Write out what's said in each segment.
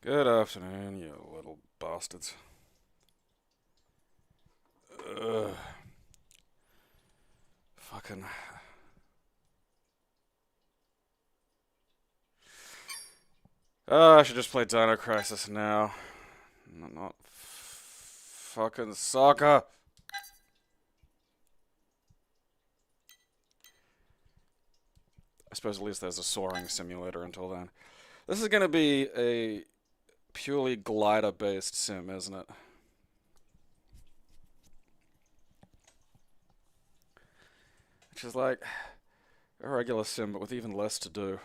Good afternoon, you little bastards. Ugh. Fucking. Oh, I should just play Dino Crisis now. Not fucking soccer. I suppose at least there's a soaring simulator until then. This is gonna be a purely glider-based sim, isn't it? Which is like a regular sim, but with even less to do.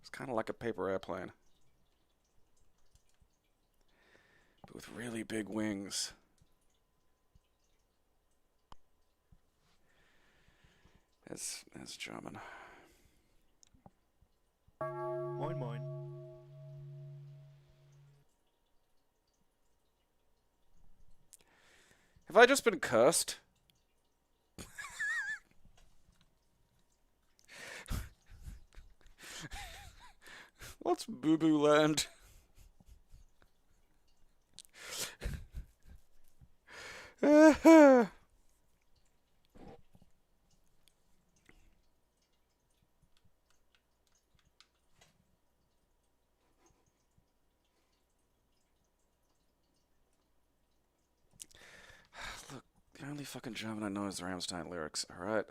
It's kind of like a paper airplane, but with really big wings. It's German. Moin moin. Have I just been cursed? What's Boo Boo Land? Look, the only fucking German I know is the Rammstein lyrics, alright?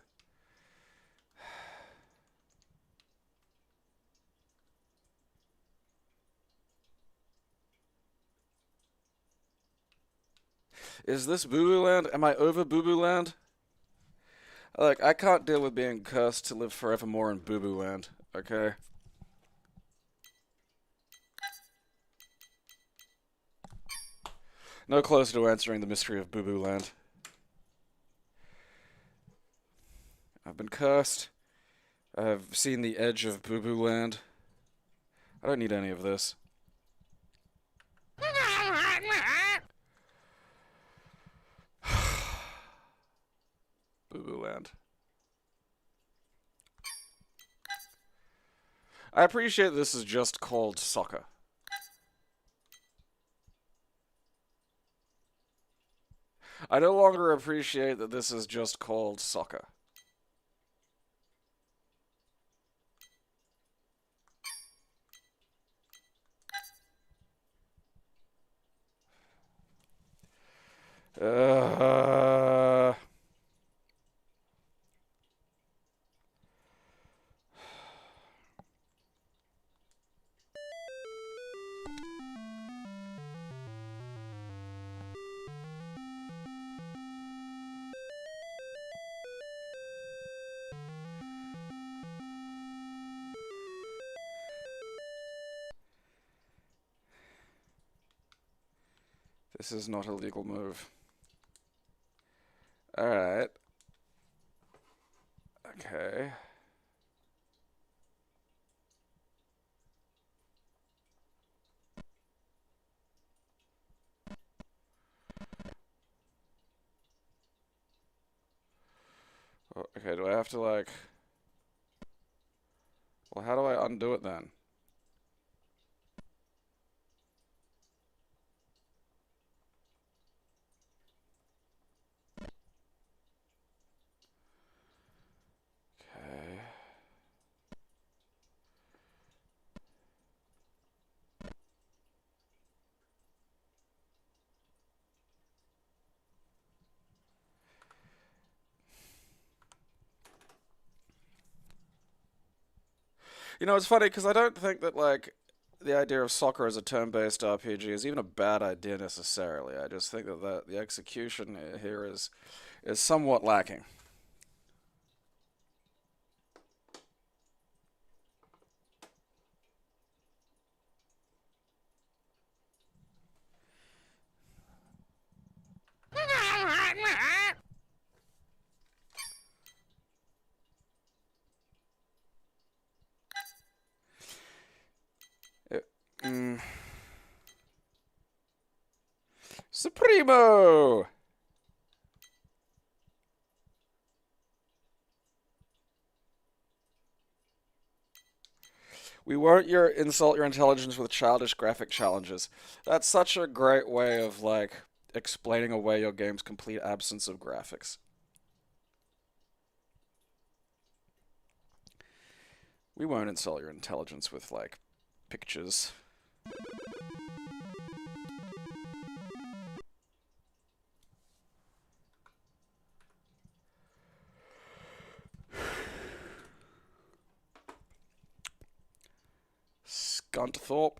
Is this Boo Boo Land? Am I over Boo Boo Land? Like, I can't deal with being cursed to live forevermore in Boo Boo Land, okay? No closer to answering the mystery of Boo Boo Land. I've been cursed. I've seen the edge of Boo Boo Land. I don't need any of this. Boo Boo Land. I appreciate this is just called soccer. I no longer appreciate that this is just called soccer. Uh, this is not a legal move. Alright. Okay. Okay, do I have to, like... Well, how do I undo it then? Okay. You know, it's funny, because I don't think that, like, the idea of soccer as a turn-based RPG is even a bad idea necessarily. I just think that the execution here is somewhat lacking. Mm. Supremo! We won't insult your intelligence with childish graphic challenges. That's such a great way of, like, explaining away your game's complete absence of graphics. We won't insult your intelligence with, like, pictures. Scunthorpe.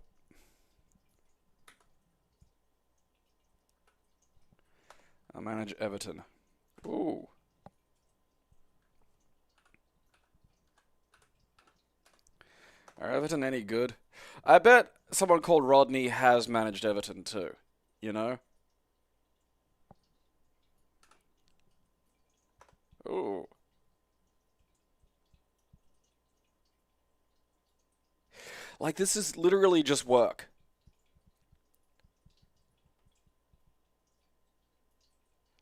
I manage Everton. Ooh. Are Everton any good? I bet someone called Rodney has managed Everton too. You know? Ooh. Like, this is literally just work.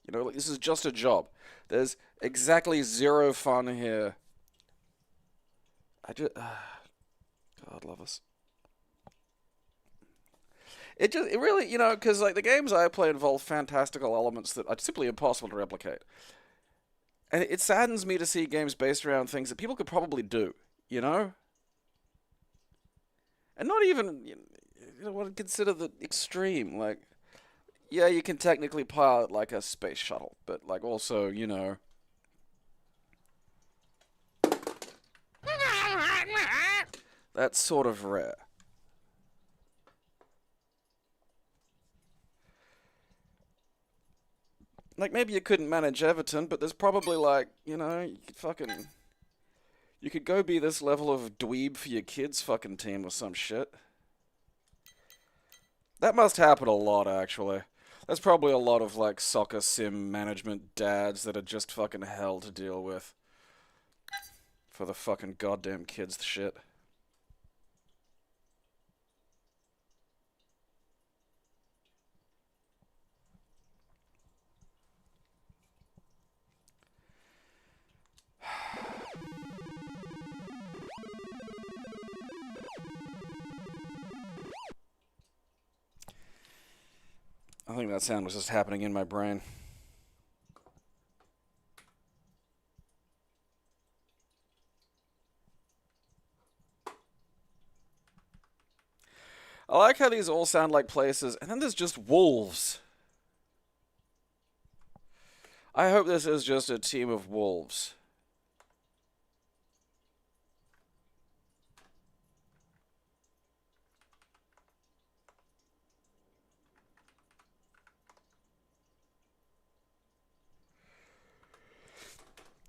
You know, like, this is just a job. There's exactly zero fun here. God love us. It really, you know, because, like, the games I play involve fantastical elements that are simply impossible to replicate. And it saddens me to see games based around things that people could probably do, you know? And not even, you know, what I'd consider the extreme. Like, yeah, you can technically pilot, like, a space shuttle, but, like, also, you know. That's sort of rare. Like, maybe you couldn't manage Everton, but there's probably, like, you know, you could go be this level of dweeb for your kids' fucking team or some shit. That must happen a lot, actually. There's probably a lot of, like, soccer sim management dads that are just fucking hell to deal with. For the fucking goddamn kids' shit. I think that sound was just happening in my brain. I like how these all sound like places, and then there's just wolves. I hope this is just a team of wolves.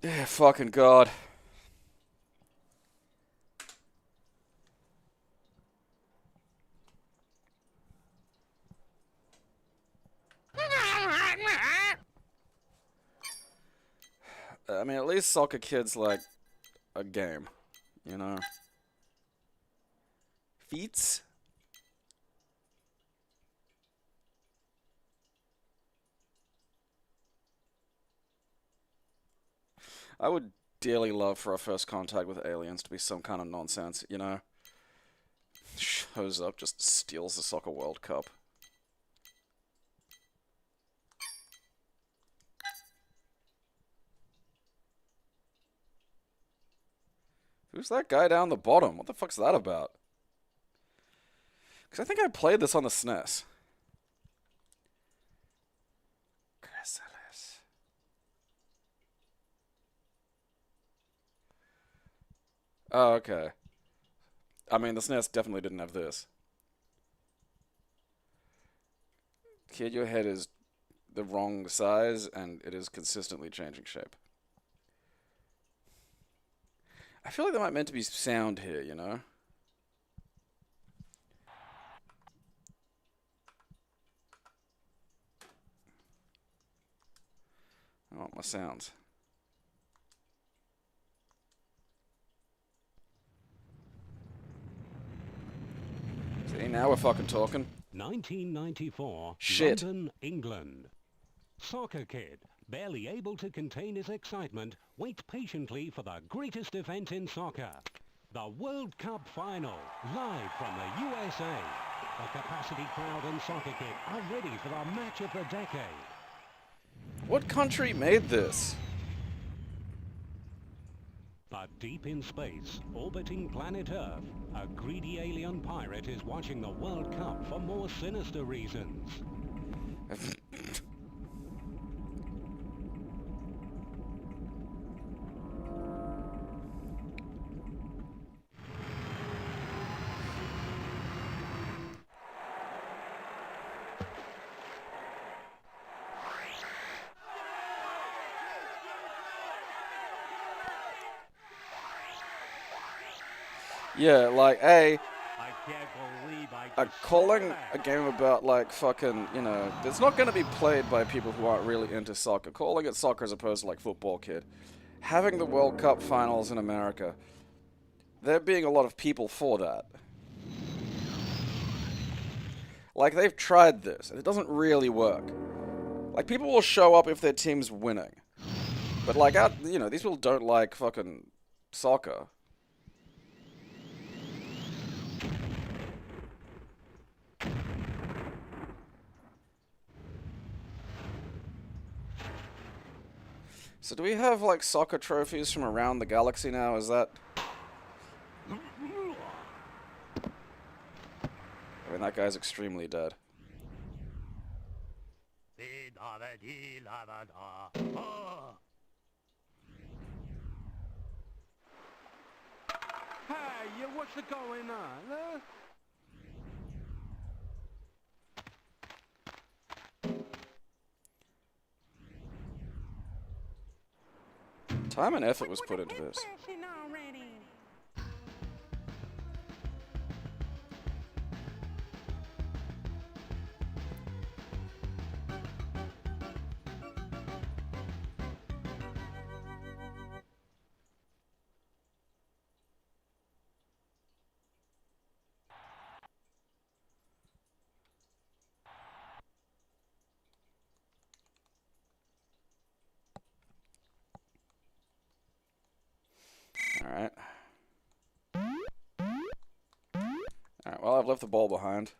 Yeah, fucking God. I mean, at least soccer kids like a game, you know? Feats? I would dearly love for our first contact with aliens to be some kind of nonsense, you know? Shows up, just steals the Soccer World Cup. Who's that guy down the bottom? What the fuck's that about? Because I think I played this on the SNES. Chrysalis. Oh, okay. I mean, the SNES definitely didn't have this. Kid, your head is the wrong size, and it is consistently changing shape. I feel like there might meant to be sound here, you know? I want my sounds. See, now we're fucking talking. 1994, Shit. London, England. Soccer kid, barely able to contain his excitement, waits patiently for the greatest event in soccer. The World Cup Final, live from the USA. The capacity crowd and soccer kid are ready for the match of the decade. What country made this? But deep in space, orbiting planet Earth, a greedy alien pirate is watching the World Cup for more sinister reasons. Yeah, like, I can't believe I just calling saw a that. game about, like, fucking, you know, it's not going to be played by people who aren't really into soccer. Calling it soccer as opposed to, like, football, kid. Having the World Cup finals in America, there being a lot of people for that. Like, they've tried this, and it doesn't really work. Like, people will show up if their team's winning. But, like, you know, these people don't like fucking soccer. So do we have, like, soccer trophies from around the galaxy now? Is that... I mean, that guy's extremely dead. Hey, what's going on, huh? Time and effort was put into this. Alright. Alright, well, I've left the ball behind.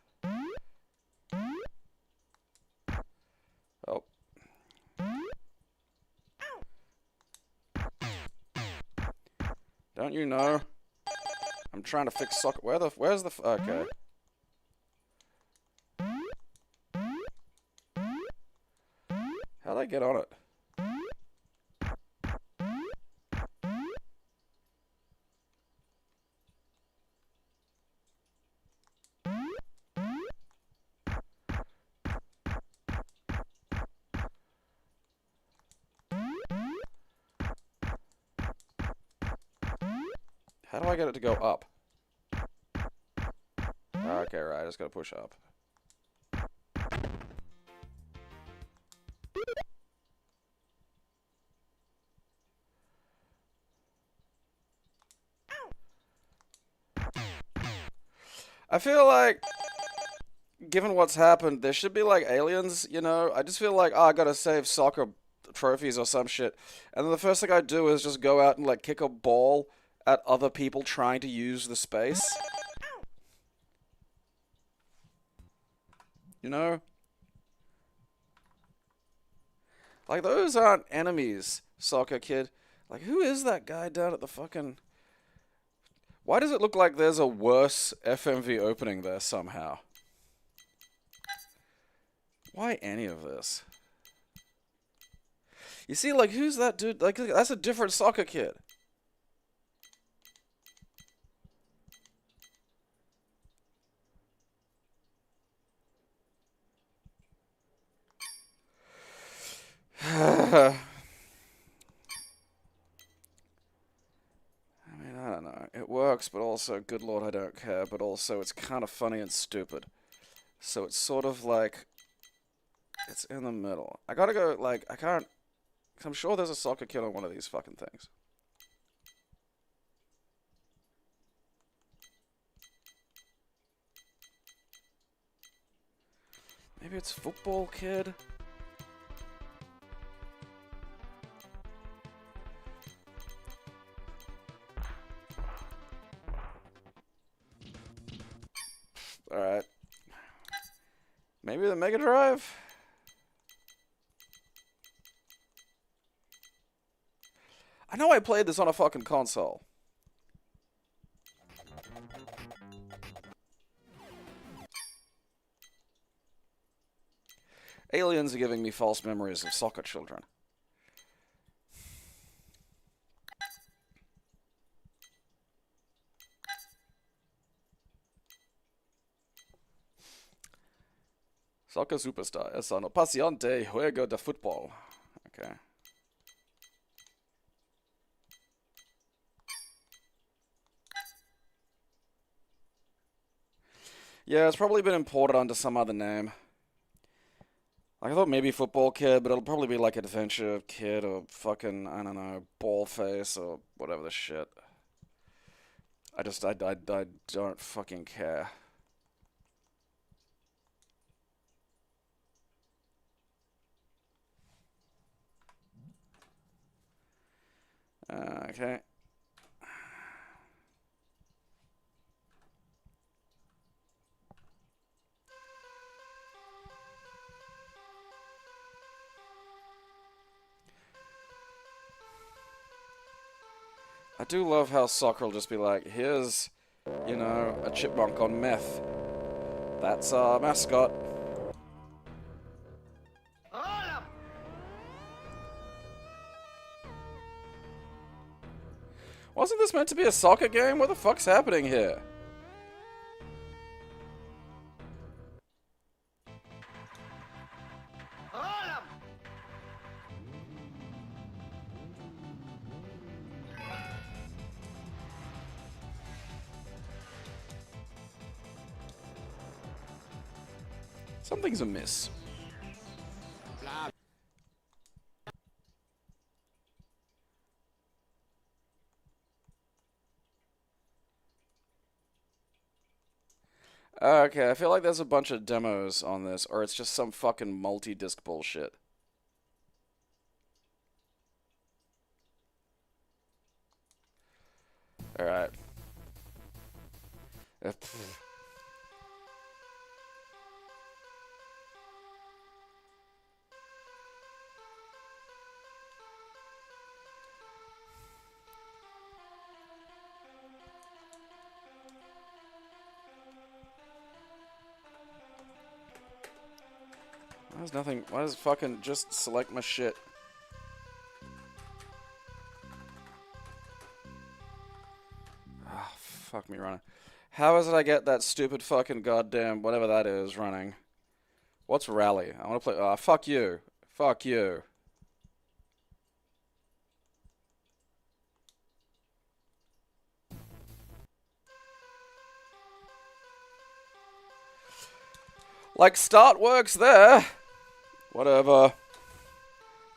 Oh. Don't you know? I'm trying to fix soccer. Where's the... Okay. How'd I get on it? How do I get it to go up? Okay, right, I just gotta push up. I feel like, given what's happened, there should be, like, aliens, you know? I just feel like, oh, I gotta save soccer trophies or some shit. And then the first thing I do is just go out and, like, kick a ball at other people trying to use the space. You know? Like, those aren't enemies, soccer kid. Like, who is that guy down at the fucking... Why does it look like there's a worse FMV opening there somehow? Why any of this? You see, like, who's that dude? Like, that's a different soccer kid. I mean, I don't know. It works, but also, good lord, I don't care. But also, it's kind of funny and stupid. So it's sort of like... It's in the middle. I gotta go, like, I can't... I'm sure there's a soccer kid on one of these fucking things. Maybe it's football kid? Alright. Maybe the Mega Drive? I know I played this on a fucking console. Aliens are giving me false memories of soccer children. Soccer superstar. Sono paciente juego de fútbol. Okay. Yeah, it's probably been imported under some other name. Like, I thought maybe Football Kid, but it'll probably be like Adventure Kid or fucking, I don't know, Ballface or whatever the shit. I don't fucking care. Okay. I do love how soccer will just be like, here's, you know, a chipmunk on meth. That's our mascot. Wasn't this meant to be a soccer game? What the fuck's happening here? Something's amiss. Okay, I feel like there's a bunch of demos on this, or it's just some fucking multi-disc bullshit. Alright. Why does nothing... Why does fucking just select my shit? Ah, fuck me running. How is it I get that stupid fucking goddamn whatever that is running? What's rally? I want to play... Ah, fuck you. Fuck you. Like, start works there. Whatever.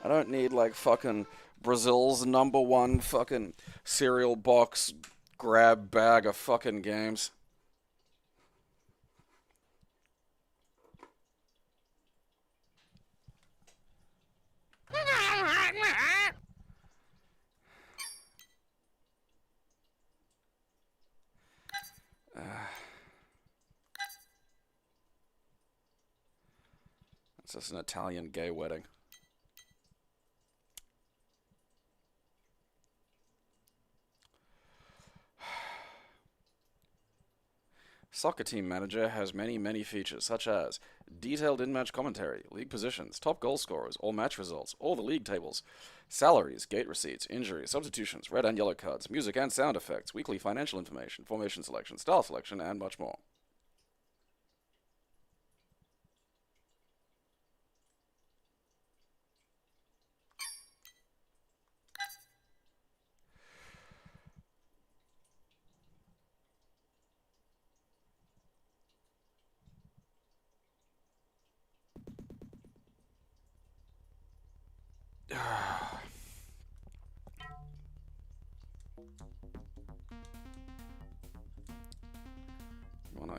I don't need, like, fucking Brazil's #1 fucking cereal box grab bag of fucking games. It's just an Italian gay wedding. Soccer Team Manager has many features, such as detailed in-match commentary, league positions, top goal scorers, all match results, all the league tables, salaries, gate receipts, injuries, substitutions, red and yellow cards, music and sound effects, weekly financial information, formation selection, style selection, and much more.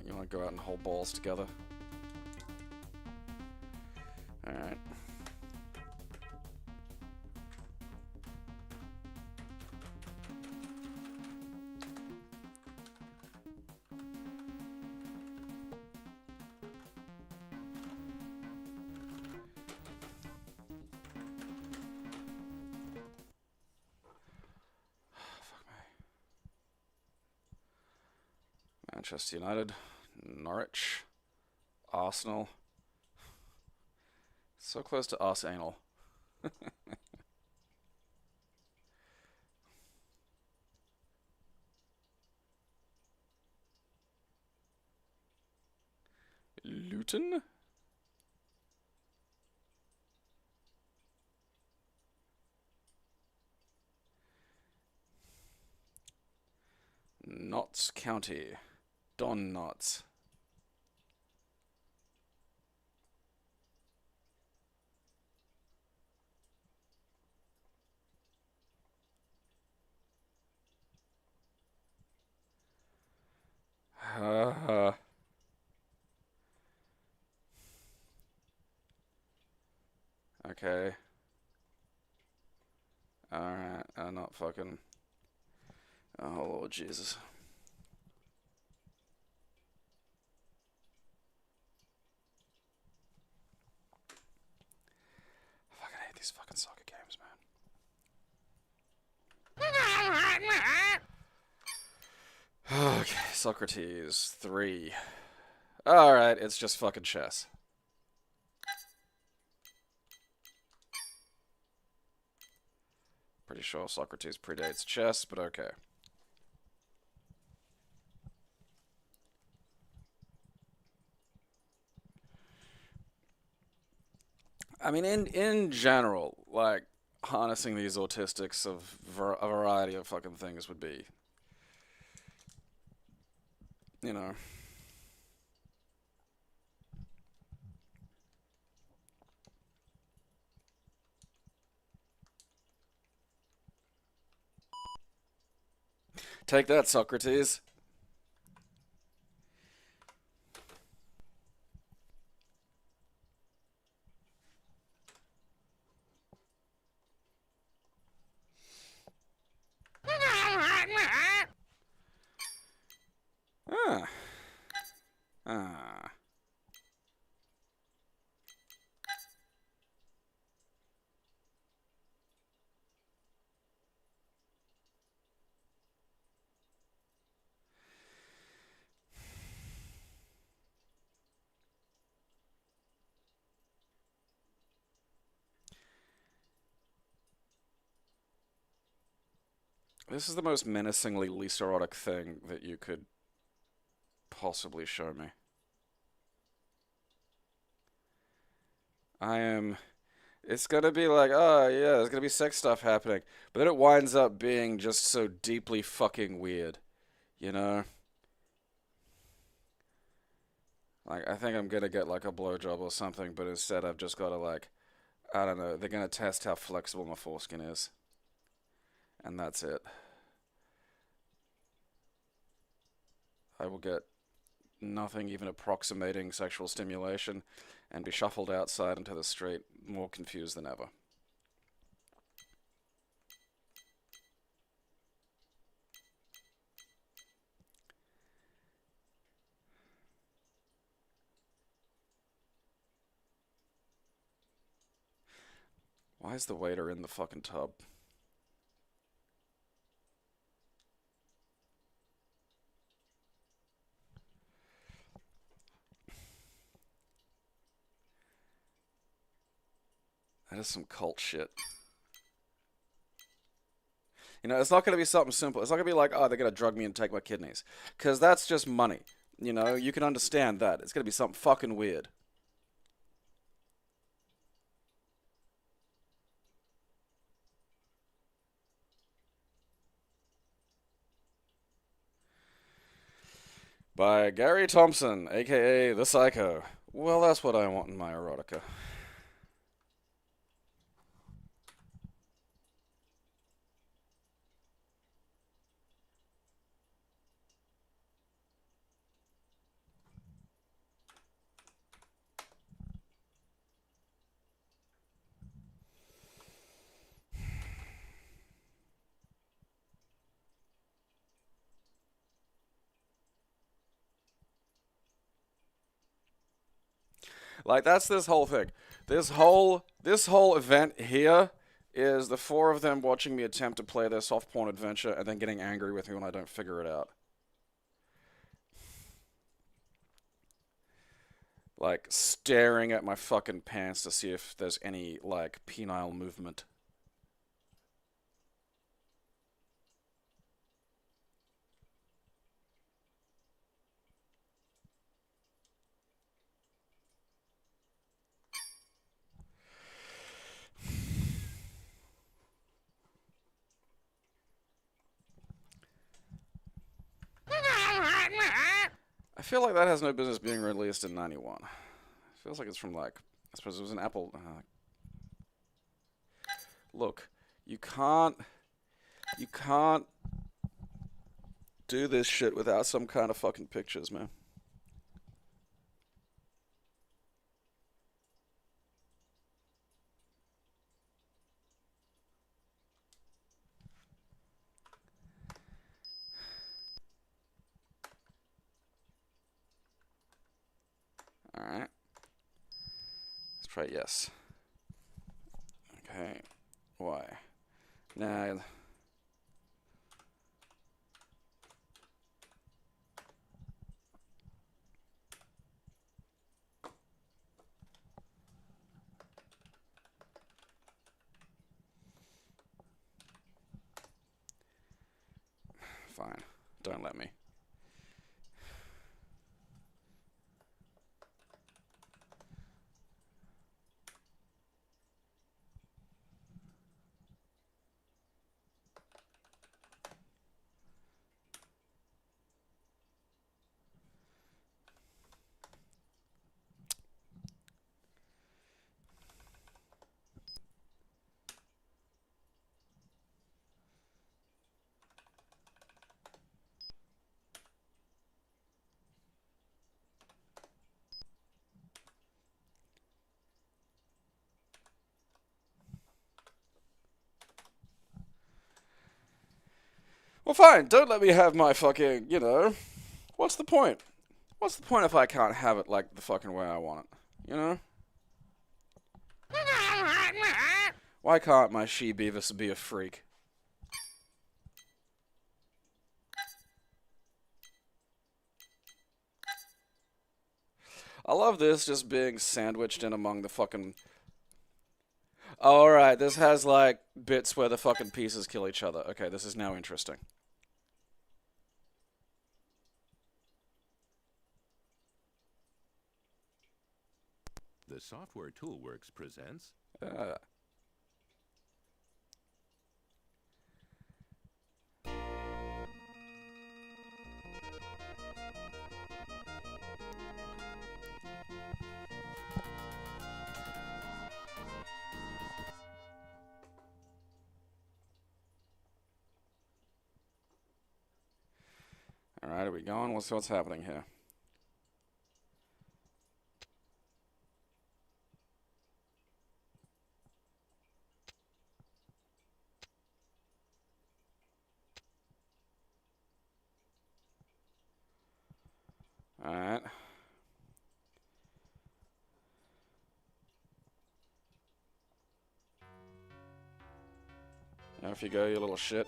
You wanna go out and hold balls together? Alright. Manchester United, Norwich, Arsenal. So close to Arsenal. Luton? Notts County. Don Notts. Okay. Alright, not fucking... Oh, Lord Jesus. I fucking hate these fucking soccer games, man. Okay, Socrates 3. Alright, it's just fucking chess. Pretty sure Socrates predates chess, but okay. I mean, in general, like, harnessing these autistics of a variety of fucking things would be, you know... Take that, Socrates. Ah. Ah. This is the most menacingly least erotic thing that you could possibly show me. I am... It's gonna be like, oh yeah, there's gonna be sex stuff happening. But then it winds up being just so deeply fucking weird. You know? Like, I think I'm gonna get like a blowjob or something, but instead I've just gotta like, I don't know, they're gonna test how flexible my foreskin is. And that's it. I will get nothing even approximating sexual stimulation and be shuffled outside into the street, more confused than ever. Why is the waiter in the fucking tub? That is some cult shit. You know, it's not going to be something simple. It's not going to be like, oh, they're going to drug me and take my kidneys. Because that's just money. You know, you can understand that. It's going to be something fucking weird. By Gary Thompson, aka The Psycho. Well, that's what I want in my erotica. Like, that's this whole thing. This whole event here is the four of them watching me attempt to play their soft porn adventure and then getting angry with me when I don't figure it out. like staring at my fucking pants to see if there's any like penile movement. I feel like that has no business being released in '91. It feels like it's from like, I suppose it was an Apple. Look, you can't do this shit without some kind of fucking pictures, man. Alright. Let's try yes. Okay. Why? Nah. Fine. Don't let me. Well, fine. Don't let me have my fucking, what's the point? What's the point if I can't have it like the fucking way I want it? You know? Why can't my she-beavis be a freak? I love this just being sandwiched in among the fucking... Alright, this has, like, bits where the fucking pieces kill each other. Okay, this is now interesting. The Software Toolworks presents... Alright, are we going? What's happening here? Alright. Off you go, you little shit.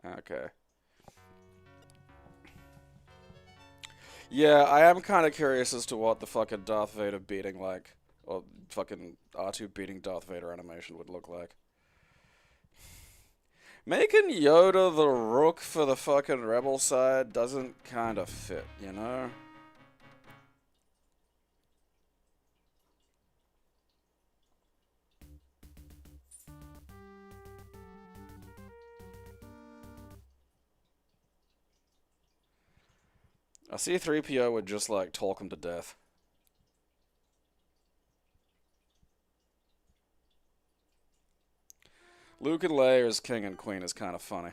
Okay. Yeah, I am kind of curious as to what the fucking Darth Vader beating like, or fucking R2 beating Darth Vader animation would look like. Making Yoda the Rook for the fucking Rebel side doesn't kind of fit, you know? A C-3PO would just, like, talk him to death. Luke and Leia as King and Queen is kind of funny.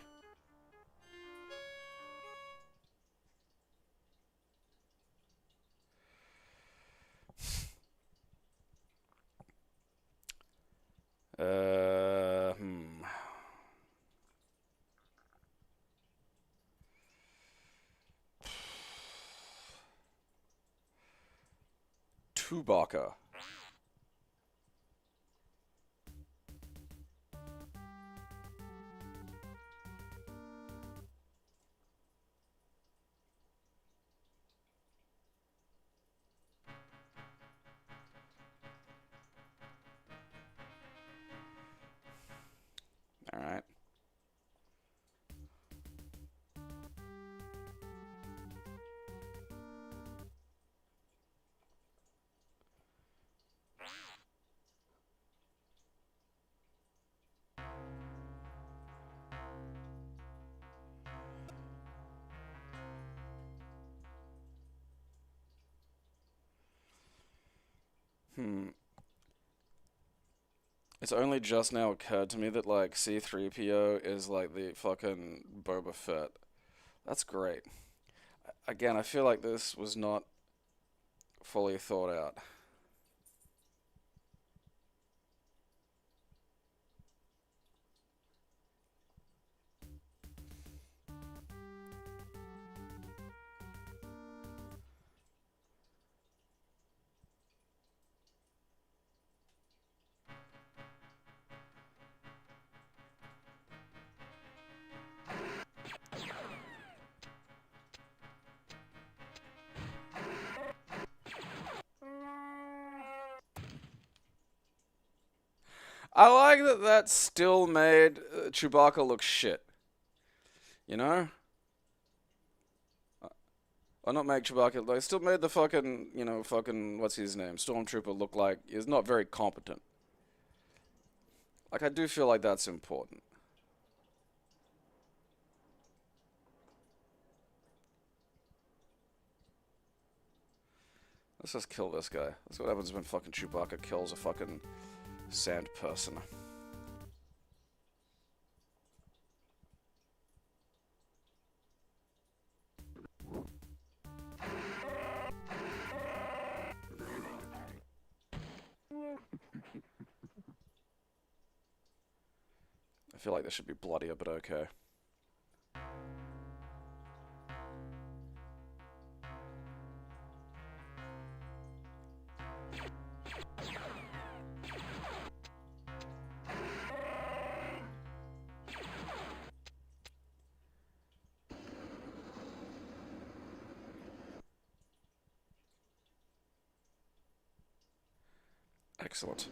Chewbacca. All right. It's only just now occurred to me that, like, C-3PO is, like, the fucking Boba Fett. That's great. Again, I feel like this was not fully thought out. I like that that still made Chewbacca look shit. You know? Or not make Chewbacca, like, still made the fucking, fucking, what's his name? Stormtrooper look like he's not very competent. Like, I do feel like that's important. Let's just kill this guy. That's what happens when fucking Chewbacca kills a fucking sand person. I feel like this should be bloodier, but okay. Excellent.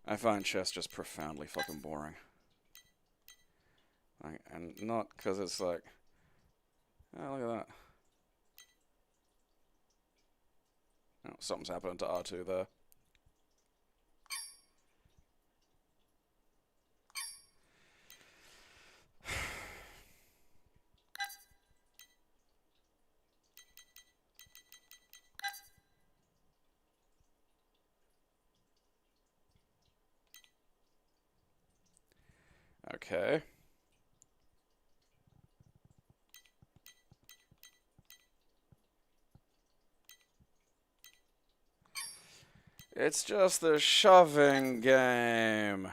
I find chess just profoundly fucking boring. Like, and not because it's like, oh, look at that. Oh, something's happening to R2 there. Okay. It's just the shoving game.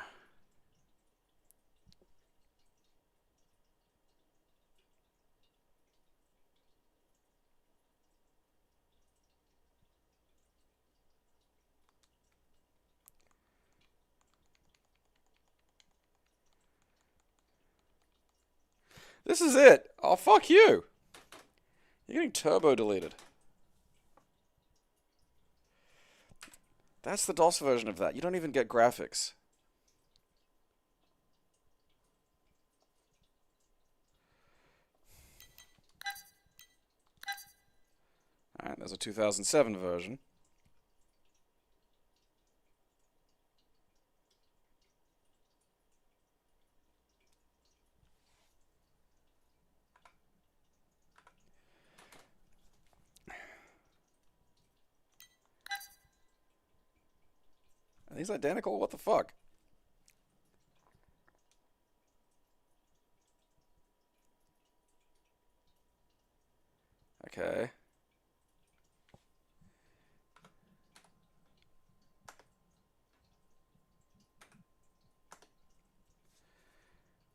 This is it. Oh, fuck you. You're getting turbo deleted. That's the DOS version of that. You don't even get graphics. Alright, there's a 2007 version. these identical? What the fuck? Okay.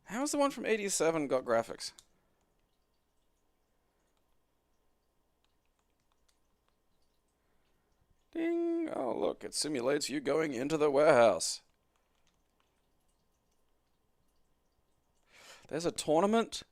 How's the one from 87 got graphics? Ding! Oh, look, it simulates you going into the warehouse. There's a tournament?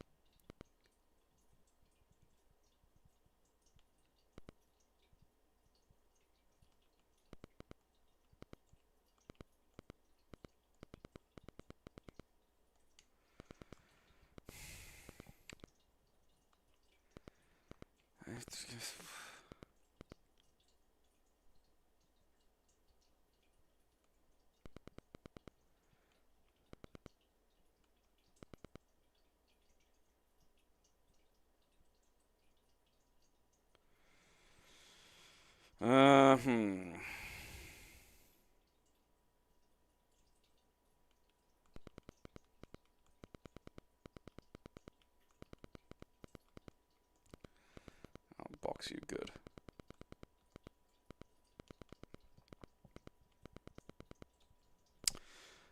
Hmm. I'll box you good.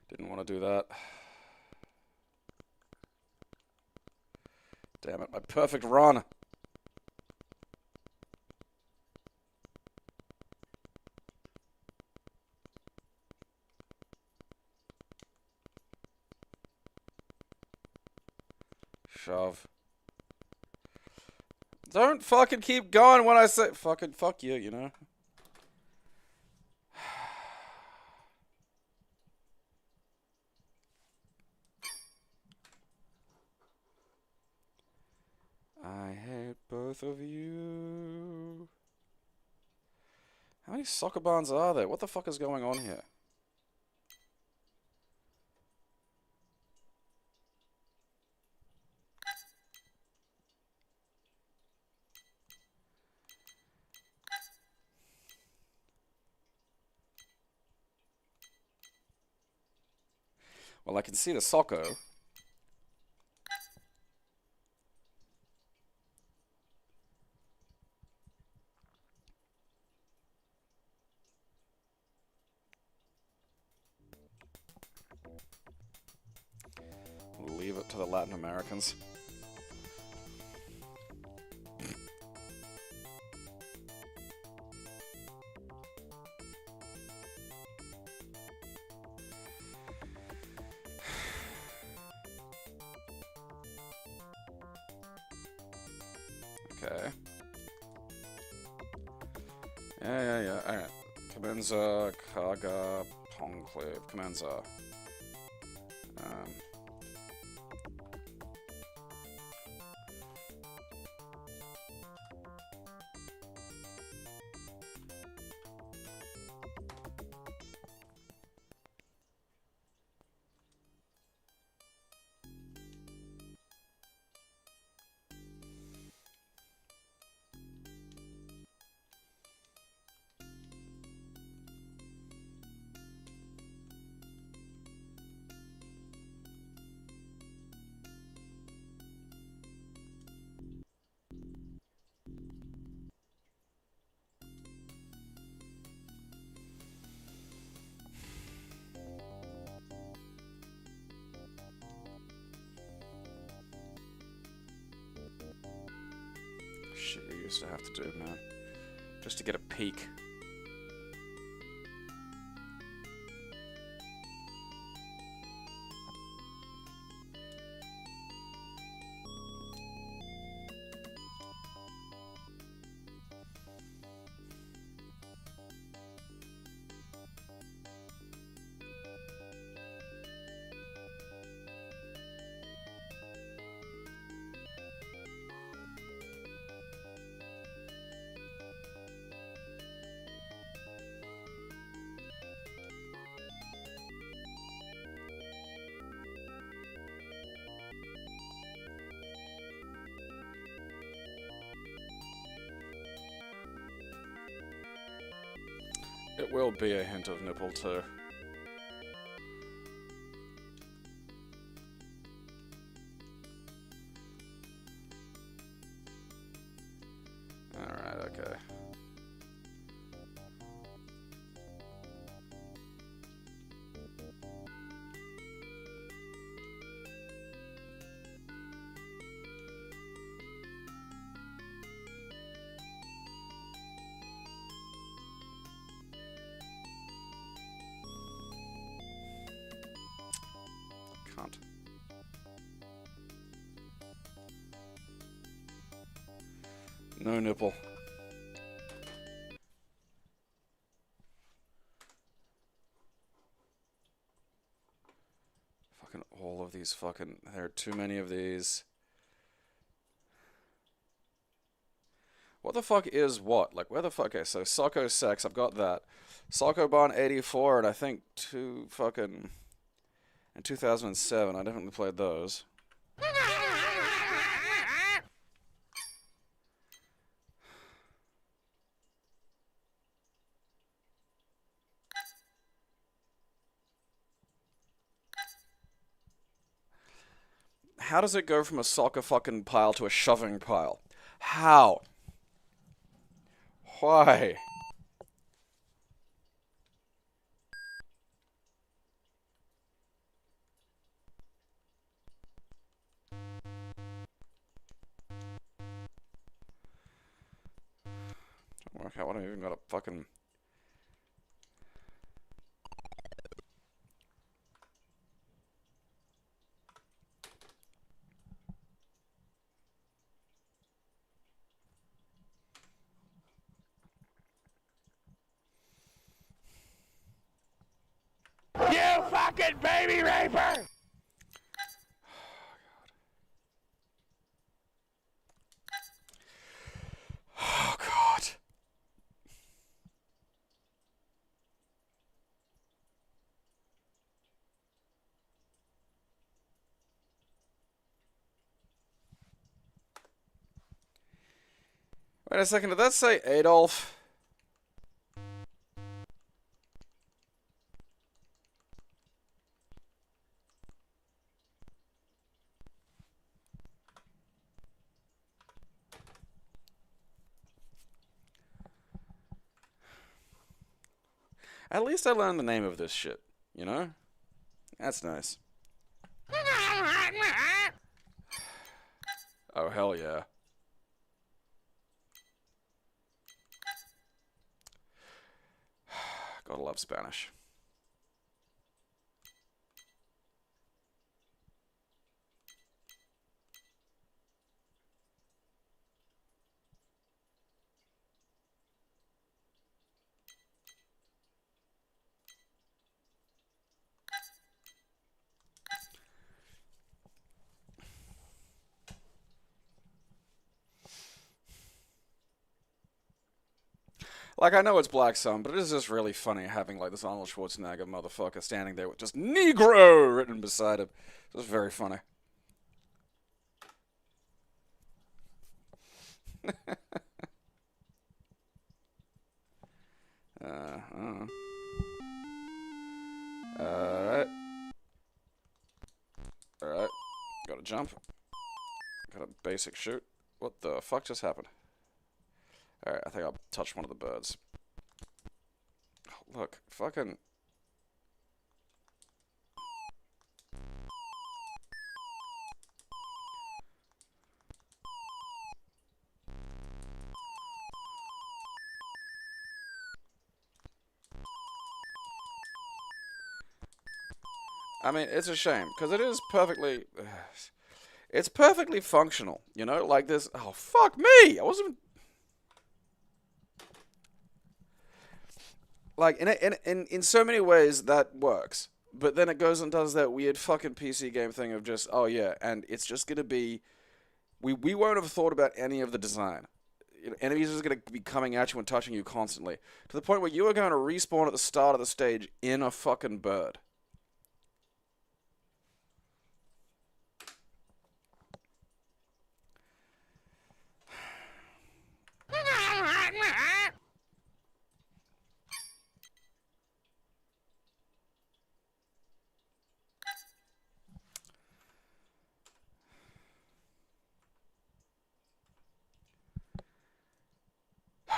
Didn't want to do that. Damn it, my perfect run. Shove. Don't fucking keep going when I say fucking fuck you, you know? I hate both of you. How many soccer barns are there? What the fuck is going on here? Well, I can see the soccer. Leave it to the Latin Americans. Okay. Yeah. Alright. Commenza, Kaga, Conclave. Commenza. Shit you used to have to do, man. Just to get a peek. It will be a hint of nipple too. can't. No nipple. Fucking all of these fucking... There are too many of these. What the fuck is what? Like, where the fuck... Okay, so Socko Sex, I've got that. Sokoban 84, and I think in 2007, I definitely played those. How does it go from a soccer fucking pile to a shoving pile? How? Why? Don't work out what I even got a fucking... You fucking baby raper! Oh, God. Wait a second, did that say Adolf? At least I learned the name of this shit, you know? That's nice. Oh, hell yeah. Gotta love Spanish. Like, I know it's Black Sun, but it is just really funny having, like, this Arnold Schwarzenegger motherfucker standing there with just Negro written beside him. It's just very funny. Alright. Alright. Gotta jump. Got a basic shoot. What the fuck just happened? Alright, I think I'll touch one of the birds. Oh, look, fucking... I mean, it's a shame, because it is perfectly... It's perfectly functional, you know? Like this... Oh, fuck me! I wasn't... Like, in so many ways, that works. But then it goes and does that weird fucking PC game thing of just... Oh, yeah, and it's just gonna be... We won't have thought about any of the design. Enemies are just going to be coming at you and touching you constantly. To the point where you are going to respawn at the start of the stage in a fucking bird.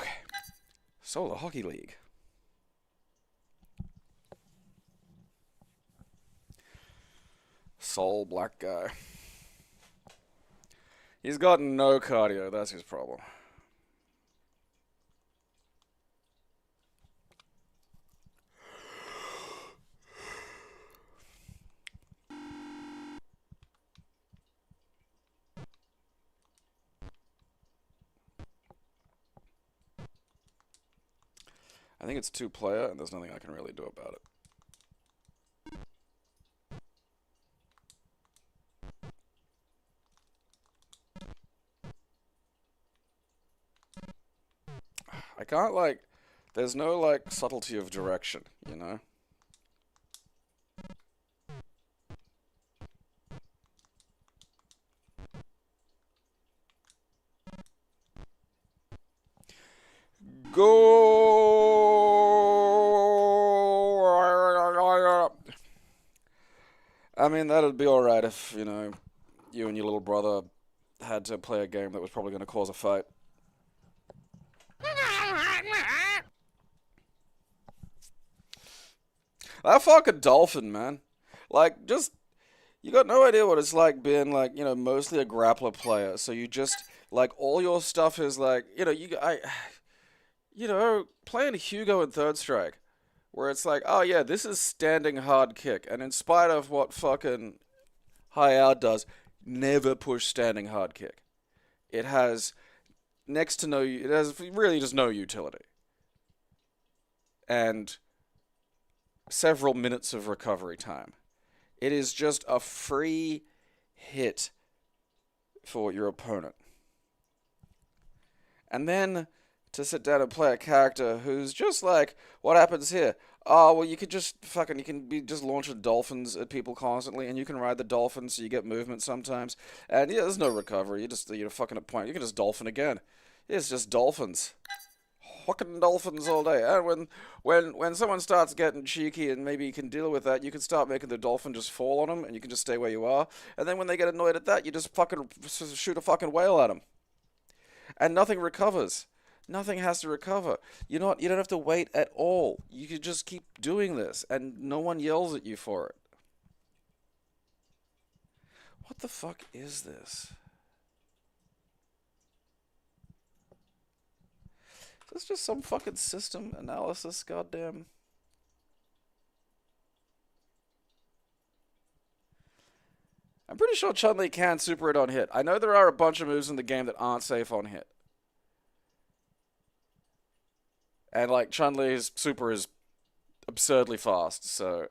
Okay. Solo Hockey League. Soul black guy. He's got no cardio, that's his problem. I think it's 2-player, and there's nothing I can really do about it. I can't, like, there's no, like, subtlety of direction, you know? Go! I mean, that'd be alright if, you know, you and your little brother had to play a game that was probably going to cause a fight. That fucking dolphin, man. Like, just, you got no idea what it's like being, like, you know, mostly a grappler player. So you just, like, all your stuff is, like, you know, playing Hugo in Third Strike, where it's like, oh yeah, this is standing hard kick. And in spite of what fucking High Out does, never push standing hard kick. It has next to no, it has really just no utility. And several minutes of recovery time. It is just a free hit for your opponent. And then to sit down and play a character who's just like, what happens here? Oh, well, you could just fucking, you can be just launching dolphins at people constantly, and you can ride the dolphins so you get movement sometimes. And yeah, there's no recovery. You're fucking at point. You can just dolphin again. It's just dolphins. Fucking dolphins all day. And when someone starts getting cheeky and maybe you can deal with that, you can start making the dolphin just fall on them, and you can just stay where you are. And then when they get annoyed at that, you just fucking shoot a fucking whale at them. And nothing recovers. Nothing has to recover. You don't have to wait at all. You can just keep doing this, and no one yells at you for it. What the fuck is this? Is this just some fucking system analysis, goddamn? I'm pretty sure Chun-Li can super hit on hit. I know there are a bunch of moves in the game that aren't safe on hit. And, like, Chun-Li's super is absurdly fast, so...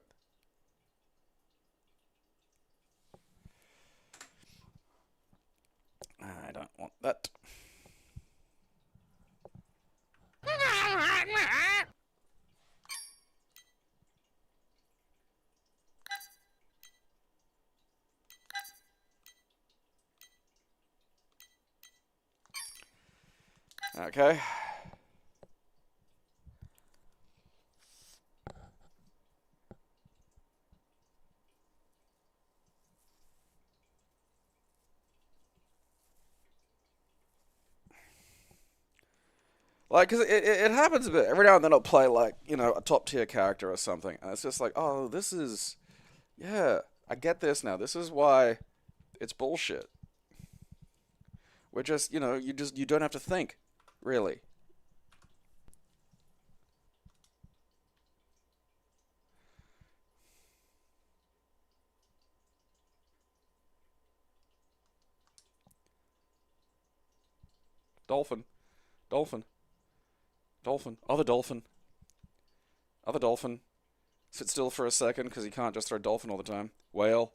I don't want that. Okay. Like, because it happens a bit. Every now and then I'll play, like, you know, a top-tier character or something. And it's just like, oh, this is... Yeah, I get this now. This is why it's bullshit. We're just, you know, you don't have to think, really. Dolphin. Dolphin. Dolphin. Other dolphin. Other dolphin. Sit still for a second, because you can't just throw dolphin all the time. Whale.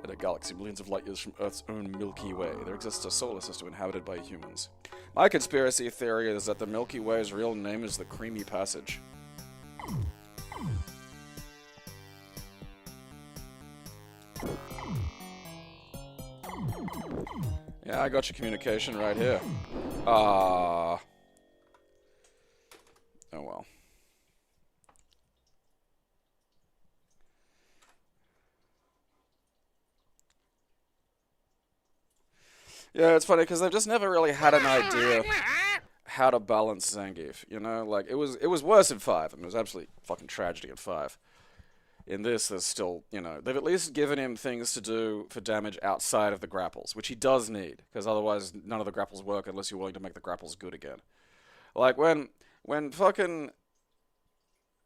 In a galaxy millions of light years from Earth's own Milky Way, there exists a solar system inhabited by humans. My conspiracy theory is that the Milky Way's real name is the Creamy Passage. Yeah, I got your communication right here. Oh well. Yeah, it's funny because they've just never really had an idea how to balance Zangief. You know, like it was worse in 5, and it was absolutely fucking tragedy in 5. In this, there's still, you know, they've at least given him things to do for damage outside of the grapples, which he does need, because otherwise none of the grapples work unless you're willing to make the grapples good again. Like when fucking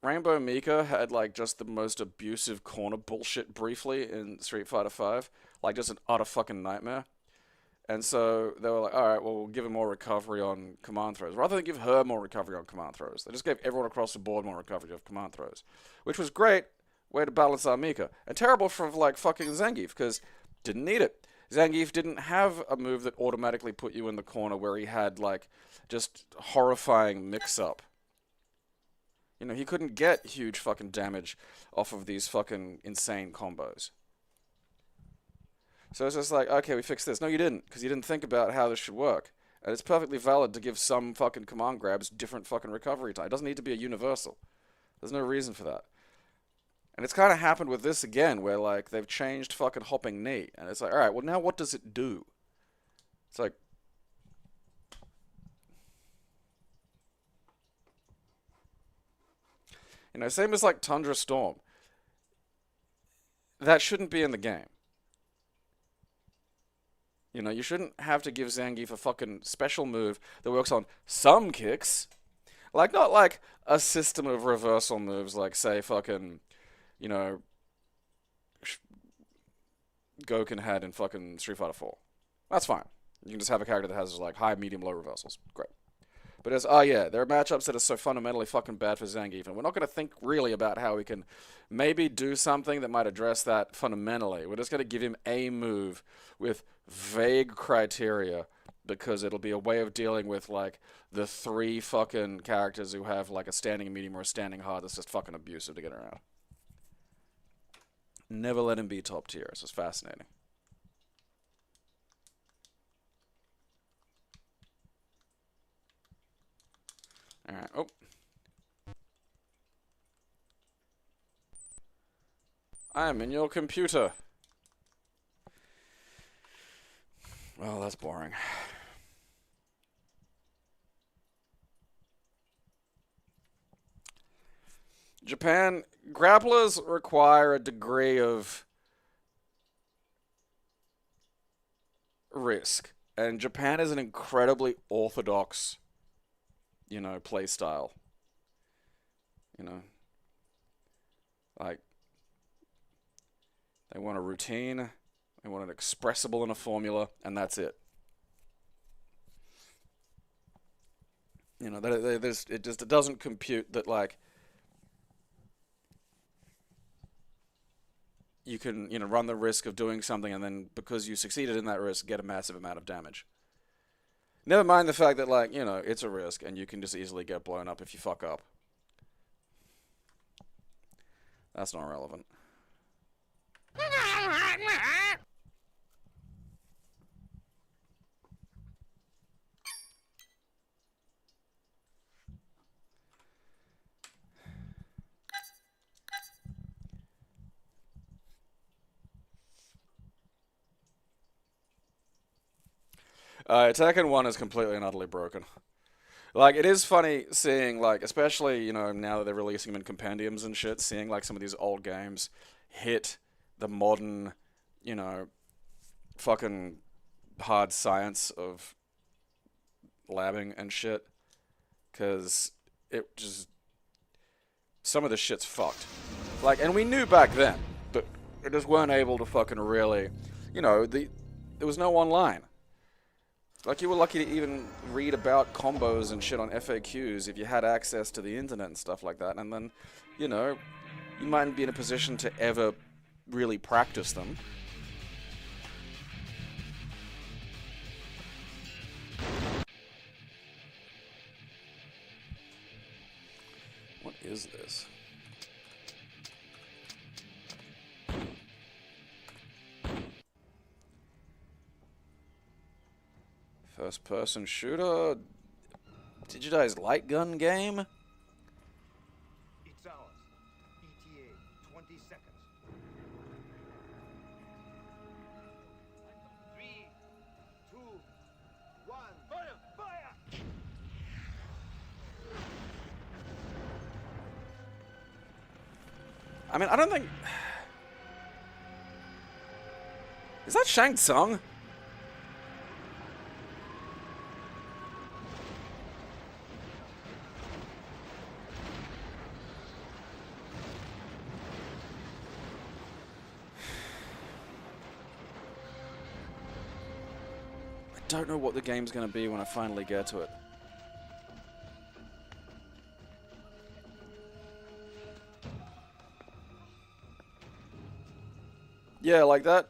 Rainbow Mika had like just the most abusive corner bullshit briefly in Street Fighter V, like just an utter fucking nightmare. And so they were like, all right, well, we'll give her more recovery on command throws. Rather than give her more recovery on command throws, they just gave everyone across the board more recovery of command throws, which was great way to balance our Mika. And terrible for, like, fucking Zangief, because didn't need it. Zangief didn't have a move that automatically put you in the corner where he had, like, just horrifying mix-up. You know, he couldn't get huge fucking damage off of these fucking insane combos. So it's just like, okay, we fixed this. No, you didn't, because you didn't think about how this should work. And it's perfectly valid to give some fucking command grabs different fucking recovery time. It doesn't need to be a universal. There's no reason for that. And it's kind of happened with this again, where, like, they've changed fucking hopping knee. And it's like, alright, well, now what does it do? It's like... You know, same as, like, Tundra Storm. That shouldn't be in the game. You know, you shouldn't have to give Zangief a fucking special move that works on some kicks. Like, not like a system of reversal moves, like, say, fucking, you know, Goken had in fucking Street Fighter 4. That's fine. You can just have a character that has, like, high, medium, low reversals. Great. But it's, oh yeah, there are matchups that are so fundamentally fucking bad for Zangief, and we're not going to think really about how we can maybe do something that might address that fundamentally. We're just going to give him a move with vague criteria, because it'll be a way of dealing with, like, the 3 fucking characters who have, like, a standing medium or a standing hard that's just fucking abusive to get around. Never let him be top tier. It's just fascinating. Alright, oh. I am in your computer. Well, that's boring. Japan, grapplers require a degree of risk. And Japan is an incredibly orthodox, you know, play style. You know, like, they want a routine, they want it expressible in a formula, and that's it. You know, it doesn't compute that, like, you can, you know, run the risk of doing something and then, because you succeeded in that risk, get a massive amount of damage. Never mind the fact that, like, you know, it's a risk and you can just easily get blown up if you fuck up. That's not relevant. Tekken 1 is completely and utterly broken. Like, it is funny seeing, like, especially, you know, now that they're releasing them in compendiums and shit, seeing, like, some of these old games hit the modern, you know, fucking hard science of labbing and shit. Because it just... some of this shit's fucked. Like, and we knew back then, but it just weren't able to fucking really... You know, there was no online. Like, you were lucky to even read about combos and shit on FAQs if you had access to the internet and stuff like that. And then, you know, you mightn't be in a position to ever really practice them. What is this? First-person shooter, digitized light gun game. It's ours. ETA, 20 seconds. 3, 2, 1. Fire! Fire! I mean, I don't think... Is that Shang Tsung? don't know what the game's going to be when I finally get to it. Yeah, like that.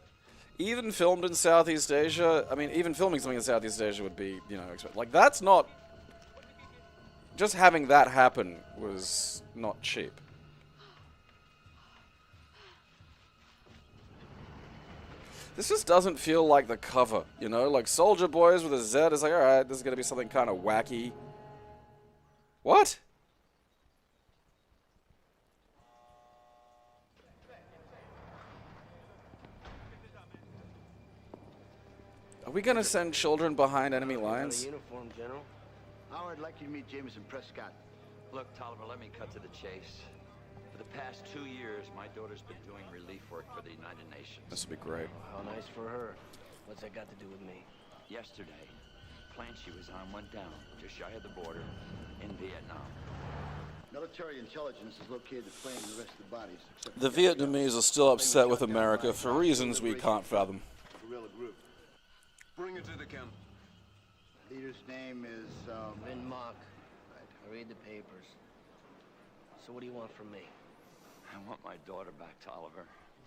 Even filmed in Southeast Asia, I mean, even filming something in Southeast Asia would be, you know, like, that's not... Just having that happen was not cheap. This just doesn't feel like the cover, you know? Like, Soldier Boys with a Z is like, alright, this is gonna be something kind of wacky. What? Are we gonna send children behind enemy lines? Uniform, General. Howard, I'd like you to meet Jameson Prescott. Look, Tolliver, let me cut to the chase. For the past 2 years, my daughter's been doing relief work for the United Nations. This would be great. How nice for her. What's that got to do with me? Yesterday, the plane she was on went down just shy of the border in Vietnam. Military intelligence has located the plane and the rest of the bodies. The Vietnamese are still upset with America for reasons we can't fathom. Guerrilla group. Bring it to the camp. Leader's name is, Vin Mock. Right. I read the papers. So what do you want from me? I want my daughter back, Tolliver.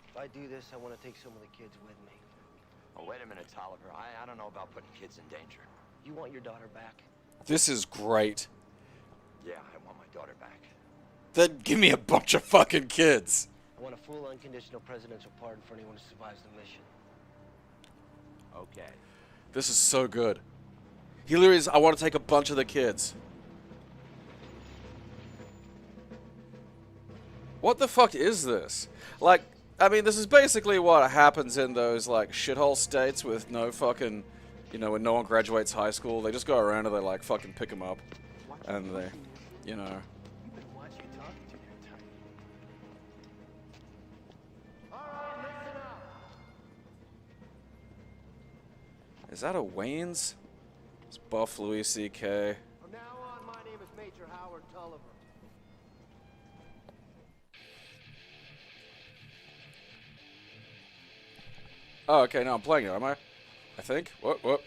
If I do this, I want to take some of the kids with me. Oh, wait a minute, Tolliver. I don't know about putting kids in danger. You want your daughter back? This is great. Yeah, I want my daughter back. Then give me a bunch of fucking kids. I want a full unconditional presidential pardon for anyone who survives the mission. Okay. This is so good. He literally is, I want to take a bunch of the kids. What the fuck is this? Like, I mean, this is basically what happens in those, like, shithole states with no fucking, you know, when no one graduates high school. They just go around and they, like, fucking pick them up. And they, you know. You've been watching and talking to your type. Is that a Wayne's? It's Buff Louis C.K. From now on, my name is Major Howard Tulliver. Oh, okay, now I'm playing it, am I? I think. What?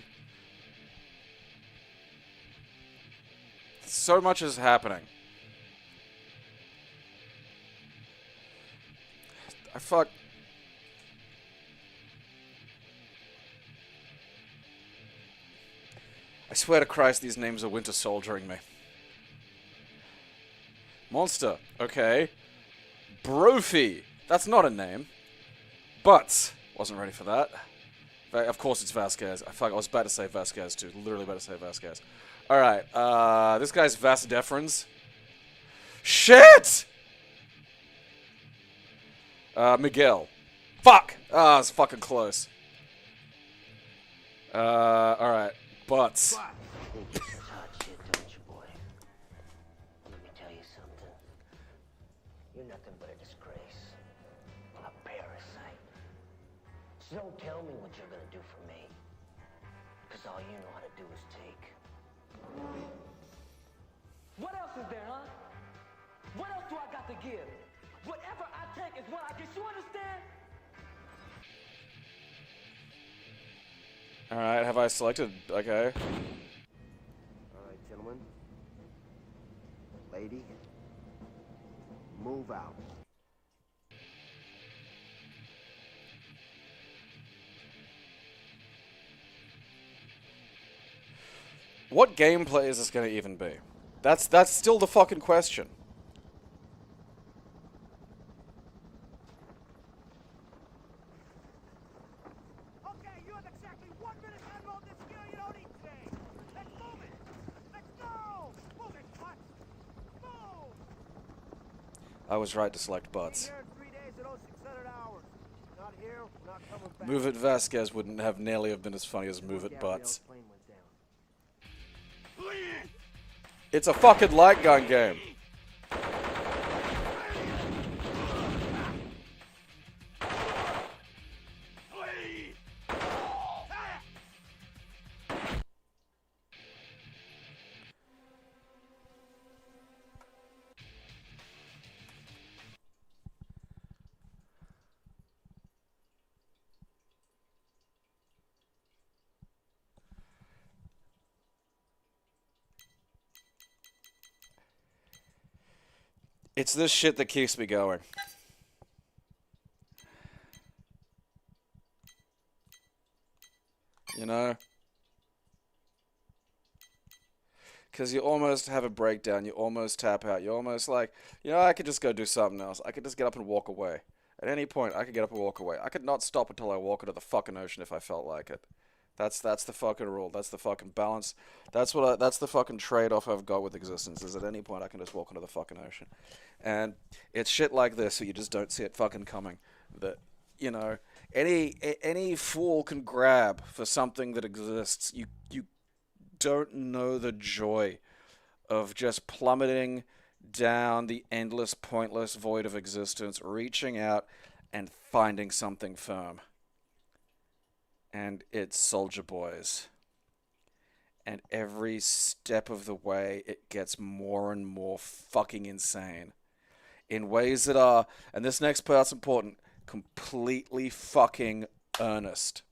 So much is happening. I swear to Christ, these names are winter soldiering me. Monster. Okay. Brophy. That's not a name. But wasn't ready for that. Of course it's Vasquez. I was about to say Vasquez too. Literally about to say Vasquez. Alright. This guy's Vas Defrans. Shit! Miguel. Fuck! Ah, it's fucking close. Alright. Butts. Hot shit, don't you, boy? Let me tell you something. You're nothing but a disgrace. A parasite. So don't tell me what you're gonna do for me. Because all you know how to do is take. What else is there, huh? What else do I got to give? Whatever I take is what I get. You understand? Alright, have I selected? Okay. All right, gentlemen. Lady, move out. What gameplay is this going to even be? That's still the fucking question. Okay, you have exactly 1 minute to unload this gear you don't eat today. Let's move it. Let's go. Move it, butts. Move. I was right to select butts. Here in 3 days at 0600 hours. Not here, we're not coming back. Move It Vasquez wouldn't have nearly have been as funny as Move It Gabriel's Butts. plane went down. It's a fucking light gun game. It's this shit that keeps me going. You know? Because you almost have a breakdown, you almost tap out, you're almost like, I could just go do something else. I could just get up and walk away. At any point, I could get up and walk away. I could not stop until I walk into the fucking ocean if I felt like it. That's the fucking rule. That's the fucking balance. That's the fucking trade-off I've got with existence, is at any point I can just walk into the fucking ocean. And it's shit like this so you just don't see it fucking coming. That, any fool can grab for something that exists. You don't know the joy of just plummeting down the endless, pointless void of existence, reaching out and finding something firm. And it's Soldier Boys. And every step of the way, it gets more and more fucking insane. In ways that are, and this next part's important, completely fucking earnest.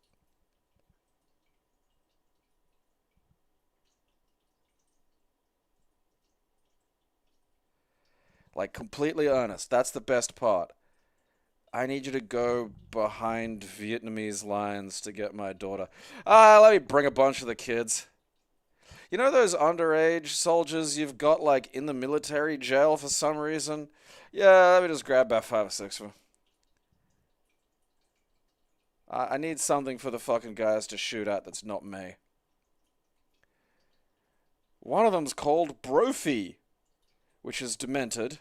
Like, completely earnest. That's the best part. I need you to go behind Vietnamese lines to get my daughter. Let me bring a bunch of the kids. You know those underage soldiers you've got, like, in the military jail for some reason? Yeah, let me just grab about 5 or 6 of them. I need something for the fucking guys to shoot at that's not me. One of them's called Brophy, which is demented.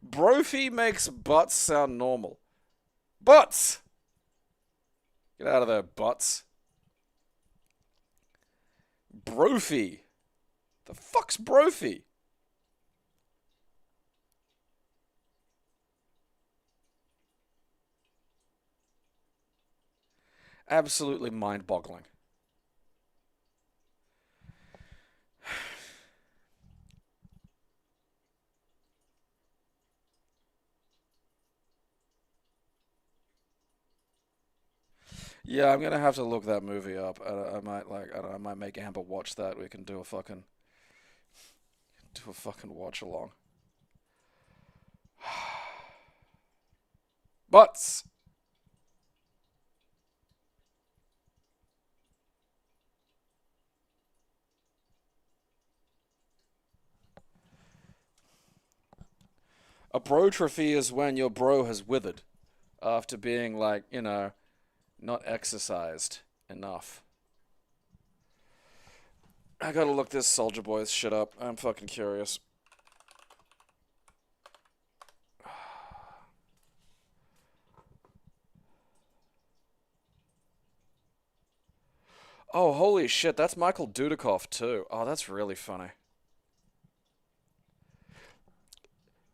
Brophy makes butts sound normal. Butts! Get out of there, butts. Brophy. The fuck's Brophy? Absolutely mind-boggling. Yeah, I'm gonna have to look that movie up. I might make Amber watch that. We can do a fucking watch along. Butts. A brotrophy is when your bro has withered after being, like, not exercised enough. I gotta look this Soldier Boys shit up. I'm fucking curious. Oh, holy shit, that's Michael Dudikoff too. Oh, that's really funny.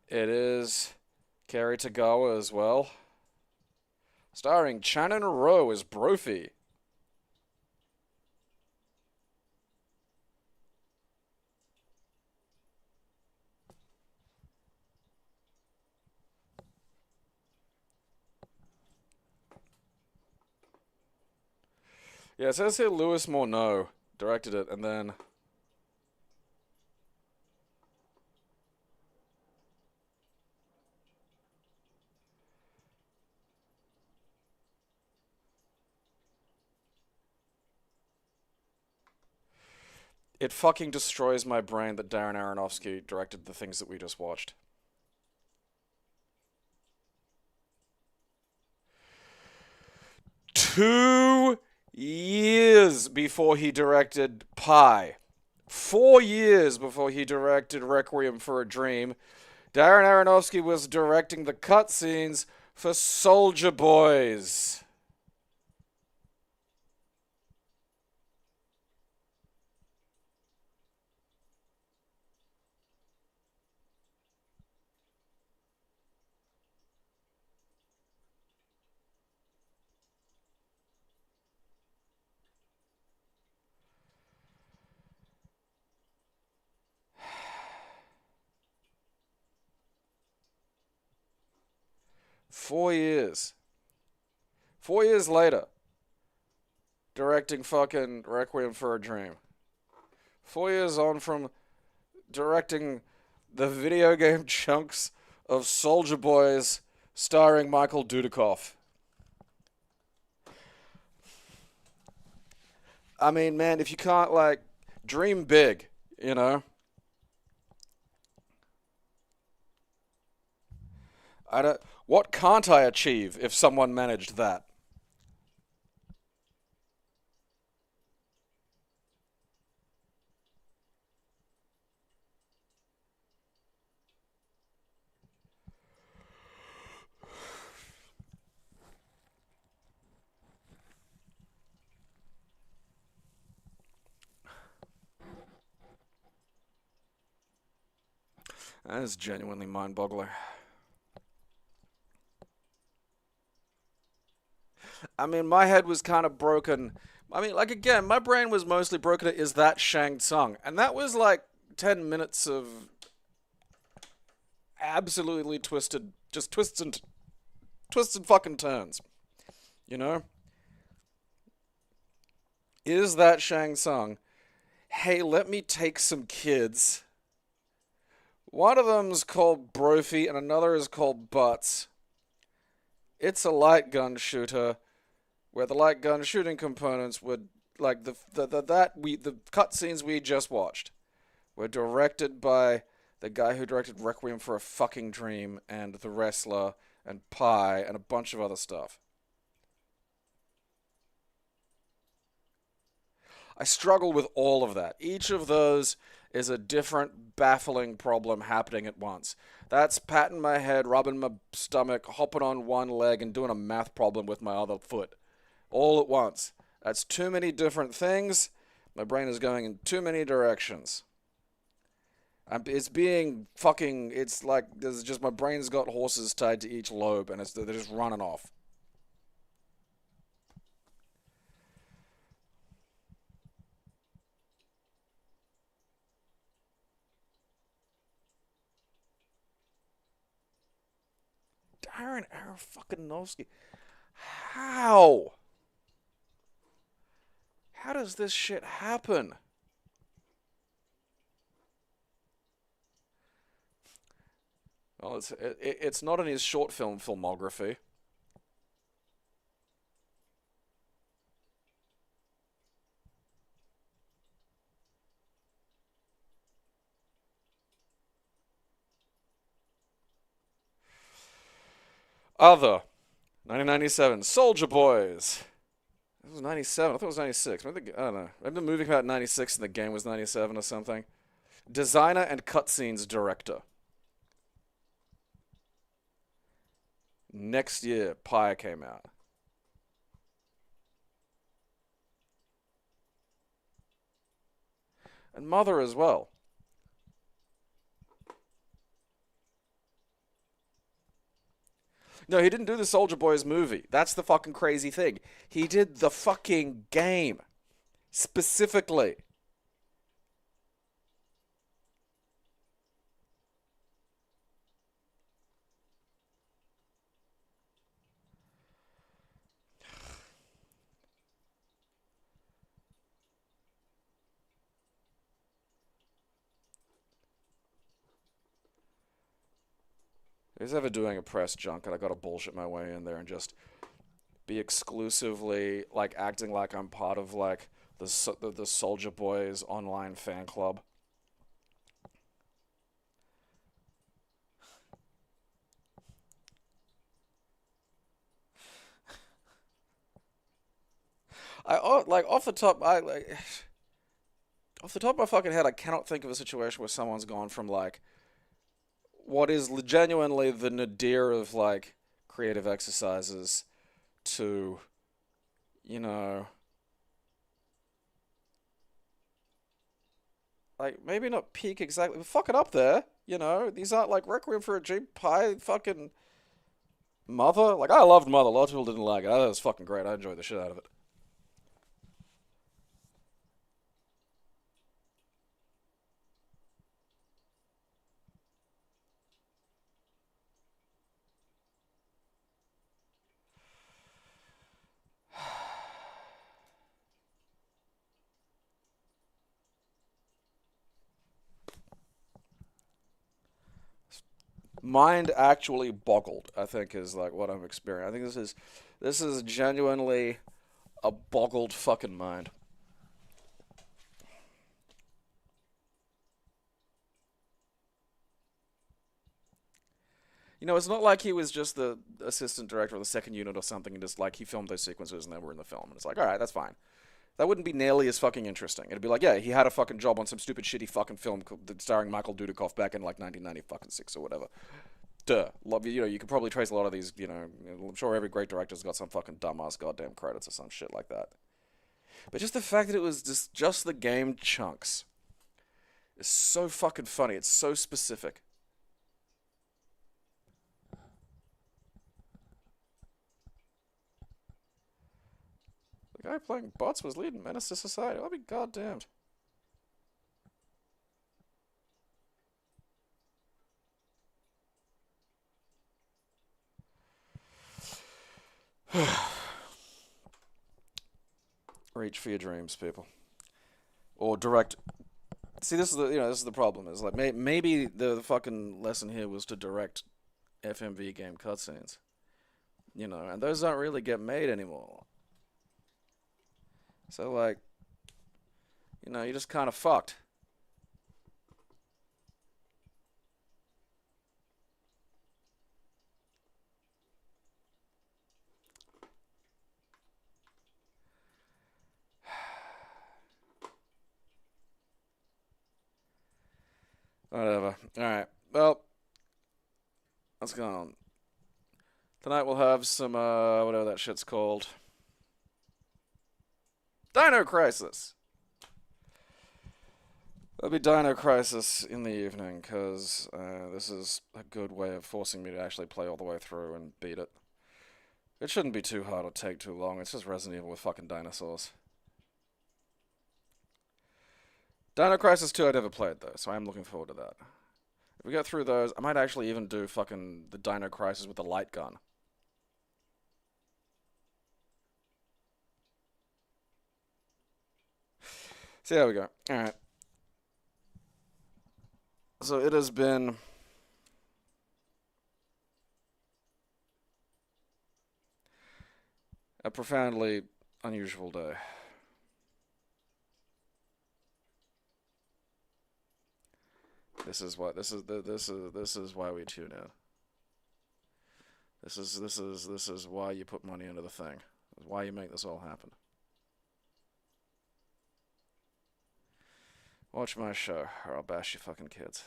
It is Kerry Tagawa as well. Starring Channon Rowe as Brophy. Yeah, it says here Louis Morneau directed it, and then... It fucking destroys my brain that Darren Aronofsky directed the things that we just watched. Two years before he directed Pi. 4 years before he directed Requiem for a Dream, Darren Aronofsky was directing the cutscenes for Soldier Boys. Four years. 4 years later, directing fucking Requiem for a Dream. 4 years on from directing the video game chunks of Soldier Boys starring Michael Dudikoff. I mean, man, if you can't, like, dream big, you know? What can't I achieve if someone managed that? That is genuinely mind-boggling. I mean, my head was kind of broken. I mean, like, again, my brain was mostly broken at Is That Shang Tsung? And that was like 10 minutes of absolutely twisted, just twisted fucking turns. You know? Is That Shang Tsung? Hey, let me take some kids. One of them's called Brophy and another is called Butts. It's a light gun shooter where the light gun shooting components would like the cutscenes we just watched were directed by the guy who directed Requiem for a Fucking Dream and The Wrestler and Pi and a bunch of other stuff. I struggle with all of that. Each of those is a different baffling problem happening at once. That's patting my head, rubbing my stomach, hopping on one leg, and doing a math problem with my other foot. All at once. That's too many different things. My brain is going in too many directions. It's being fucking... It's like... There's just... My brain's got horses tied to each lobe, and they're just running off. Darren Aronofsky. How? How does this shit happen? Well, it's not in his short film filmography. Other. 1997. Soldier Boys. It was 97. I thought it was 96. Maybe I don't know. Maybe the movie came out in 96 and the game was 97 or something. Designer and cutscenes director. Next year, Pi came out. And Mother as well. No, he didn't do the Soldier Boys movie. That's the fucking crazy thing. He did the fucking game. Specifically. If he's ever doing a press junket, I gotta bullshit my way in there and just be exclusively, like, acting like I'm part of, like, the Soldier Boys online fan club. Off the top of my fucking head, I cannot think of a situation where someone's gone from, like, what is genuinely the nadir of, like, creative exercises to, you know, like, maybe not peak exactly, but fuck it up there, you know? These aren't, like, Requiem for a Dream, Pie, fucking Mother. Like, I loved Mother. A lot of people didn't like it. I thought it was fucking great. I enjoyed the shit out of it. mind actually boggled, I think, is like what I'm experiencing. I think this is genuinely a boggled fucking mind. You know, it's not like he was just the assistant director of the second unit or something, and just like he filmed those sequences and they were in the film. And it's like, all right, that's fine. That wouldn't be nearly as fucking interesting. It'd be like, yeah, he had a fucking job on some stupid shitty fucking film starring Michael Dudikoff back in like 1996 or whatever. Duh. You know, you could probably trace a lot of these, you know, I'm sure every great director's got some fucking dumbass goddamn credits or some shit like that. But just the fact that it was just the game chunks is so fucking funny. It's so specific. The guy playing bots was leading Menace to Society. I'll be goddamned. Reach for your dreams, people. Or direct. See, this is the problem. Is like maybe the fucking lesson here was to direct FMV game cutscenes. You know, and those don't really get made anymore. So, like, you know, you're just kind of fucked. Whatever. Alright. Well, what's going on? Tonight we'll have some, whatever that shit's called. Dino Crisis! There'll be Dino Crisis in the evening, because this is a good way of forcing me to actually play all the way through and beat it. It shouldn't be too hard or take too long. It's just Resident Evil with fucking dinosaurs. Dino Crisis 2 I never played, though, so I am looking forward to that. If we get through those, I might actually even do fucking the Dino Crisis with the light gun. See how we go. Alright. So it has been a profoundly unusual day. This is why we tune in. This is why you put money into the thing. This is why you make this all happen. Watch my show, or I'll bash you fucking kids.